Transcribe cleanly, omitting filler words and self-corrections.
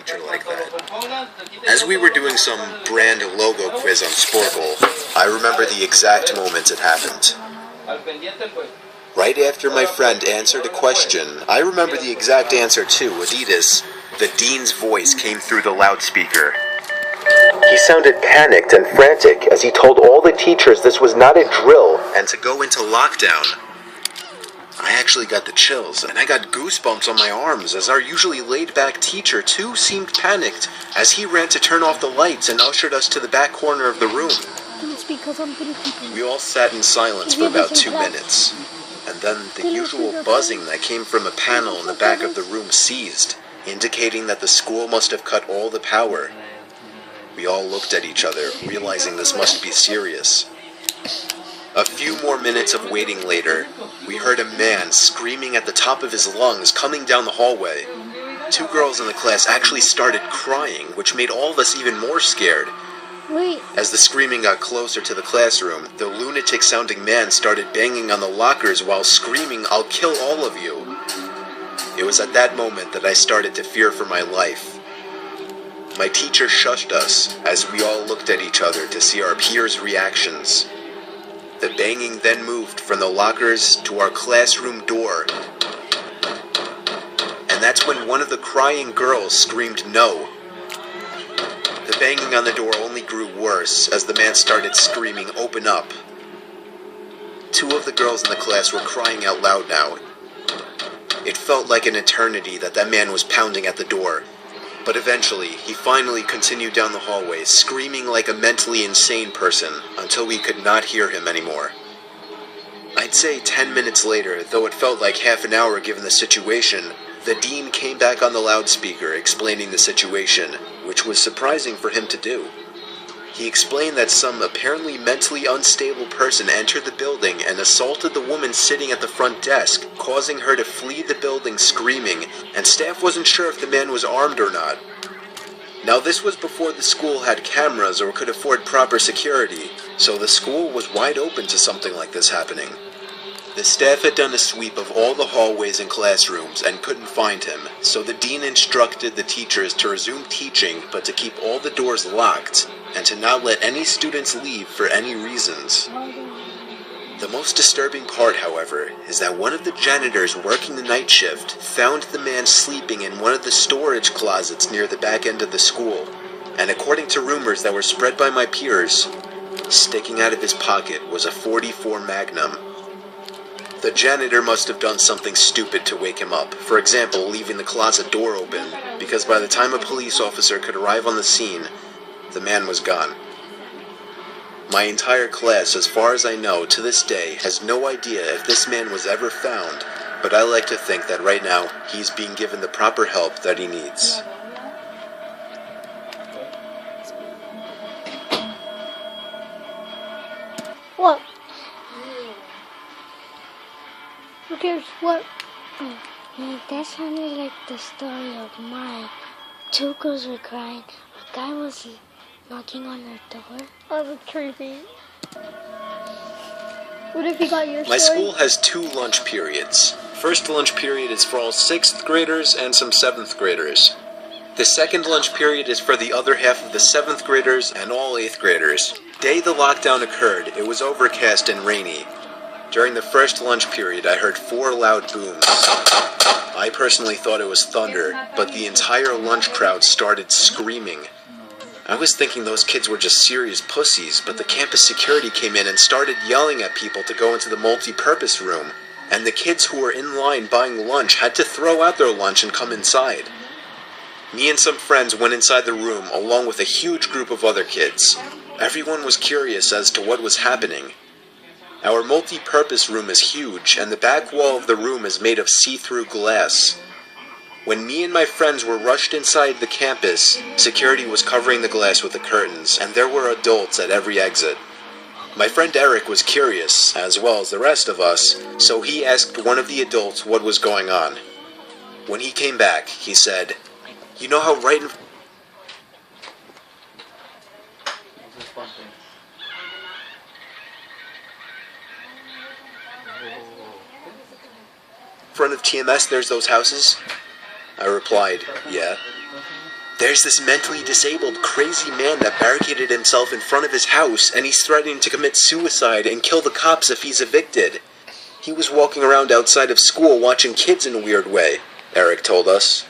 teacher like that. As we were doing some brand logo quiz on Sporkle, I remember the exact moment it happened. Right after my friend answered a question, I remember the exact answer too, Adidas. The dean's voice came through the loudspeaker. He sounded panicked and frantic as he told all the teachers this was not a drill and to go into lockdown. I actually got the chills, and I got goosebumps on my arms as our usually laid-back teacher too seemed panicked as he ran to turn off the lights and ushered us to the back corner of the room. We all sat in silence for about 2 minutes, and then the usual buzzing that came from a panel in the back of the room ceased, indicating that the school must have cut all the power. We all looked at each other, realizing this must be serious. A few more minutes of waiting later, we heard a man screaming at the top of his lungs coming down the hallway. 2 girls in the class actually started crying, which made all of us even more scared. As the screaming got closer to the classroom, the lunatic-sounding man started banging on the lockers while screaming, "I'll kill all of you." It was at that moment that I started to fear for my life. My teacher shushed us as we all looked at each other to see our peers' reactions. The banging then moved from the lockers to our classroom door. And that's when one of the crying girls screamed no. The banging on the door only grew worse as the man started screaming, "Open up." 2 of the girls in the class were crying out loud now. It felt like an eternity that man was pounding at the door. But eventually, he finally continued down the hallway, screaming like a mentally insane person, until we could not hear him anymore. I'd say 10 minutes later, though it felt like half an hour given the situation, the dean came back on the loudspeaker explaining the situation, which was surprising for him to do. He explained that some apparently mentally unstable person entered the building and assaulted the woman sitting at the front desk, causing her to flee the building screaming, and staff wasn't sure if the man was armed or not. Now this was before the school had cameras or could afford proper security, so the school was wide open to something like this happening. The staff had done a sweep of all the hallways and classrooms and couldn't find him, so the dean instructed the teachers to resume teaching but to keep all the doors locked and to not let any students leave for any reasons. The most disturbing part, however, is that one of the janitors working the night shift found the man sleeping in one of the storage closets near the back end of the school, and according to rumors that were spread by my peers, sticking out of his pocket was a .44 Magnum. The janitor must have done something stupid to wake him up, for example, leaving the closet door open, because by the time a police officer could arrive on the scene, the man was gone. My entire class, as far as I know, to this day, has no idea if this man was ever found, but I like to think that right now, he's being given the proper help that he needs. What? Who cares what? Oh, yeah, that sounded like the story of mine. 2 girls were crying. A guy was knocking on their door. Oh, that's creepy. What if you got your story? My school has 2 lunch periods. First lunch period is for all 6th graders and some 7th graders. The second lunch period is for the other half of the 7th graders and all 8th graders. Day the lockdown occurred, it was overcast and rainy. During the first lunch period, I heard 4 loud booms. I personally thought it was thunder, but the entire lunch crowd started screaming. I was thinking those kids were just serious pussies, but the campus security came in and started yelling at people to go into the multi-purpose room, and the kids who were in line buying lunch had to throw out their lunch and come inside. Me and some friends went inside the room along with a huge group of other kids. Everyone was curious as to what was happening. Our multi-purpose room is huge, and the back wall of the room is made of see-through glass. When me and my friends were rushed inside the campus, security was covering the glass with the curtains, and there were adults at every exit. My friend Eric was curious, as well as the rest of us, so he asked one of the adults what was going on. When he came back, he said, "You know how right in front of TMS there's those houses?" I replied, "Yeah." There's this mentally disabled, crazy man that barricaded himself in front of his house, and he's threatening to commit suicide and kill the cops if he's evicted. He was walking around outside of school watching kids in a weird way, Eric told us.